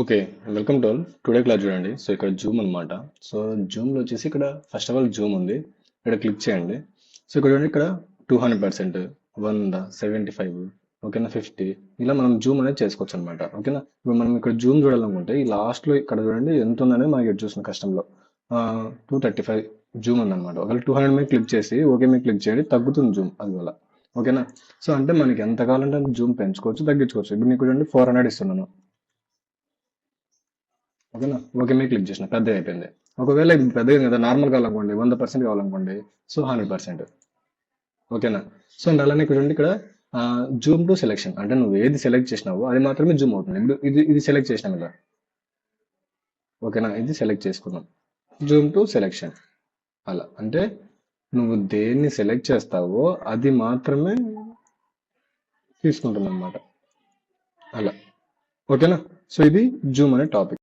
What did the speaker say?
Okay. Welcome to all. Today class చూడండి. So ఇక్కడ Zoom అనమాట. సో జూమ్‌లో వచ్చేసి ఇక్కడ ఫస్ట్ ఆఫ్ ఆల్ జూమ్ ఉంది. ఇక్కడ క్లిక్ చేయండి. సో ఇక్కడ చూడండి ఇక్కడ 200%, 100, 75, ఓకేనా, 50 ఇలా మనం జూమ్ అనేది చేసుకోవచ్చు అనమాట. ఓకేనా. ఇప్పుడు మనం ఇక్కడ జూమ్ చూడాలనుకుంటే ఈ లాస్ట్‌లో ఇక్కడ చూడండి ఎంత ఉందనేది మనకి ఇక్కడ చూసిన కష్టంలో 235 జూమ్ ఉందన్నమాట. ఒకవేళ 200 మీద క్లిక్ చేసి ఓకే మీద క్లిక్ చేయండి, తగ్గుతుంది జూమ్ అందువల్ల. ఓకేనా. సో అంటే మనకి ఎంత కావాలంటే అంత జూమ్ పెంచుకోవచ్చు, తగ్గించుకోవచ్చు. ఇప్పుడు నీకు చూడండి 400 ఇస్తున్నాను. ఓకేనా. ఓకే మీద క్లిక్ చేసిన పెద్దగా అయిపోయింది. ఒకవేళ ఇది పెద్దగా కదా నార్మల్ కావాలనుకోండి, 100% కావాలనుకోండి, సో 100%. ఓకేనా. సో అండ్ అలానే ఇక్కడ ఉండి ఇక్కడ జూమ్ టు సెలెక్షన్ అంటే నువ్వు ఏది సెలెక్ట్ చేసినావో అది మాత్రమే జూమ్ అవుతుంది. ఇప్పుడు ఇది సెలెక్ట్ చేసినాం కదా. ఓకేనా, ఇది సెలెక్ట్ చేసుకున్నాం. జూమ్ టు సెలెక్షన్ అలా అంటే నువ్వు దేన్ని సెలెక్ట్ చేస్తావో అది మాత్రమే తీసుకుంటుంది అనమాట. అలా. ఓకేనా. సో ఇది జూమ్ అనే టాపిక్.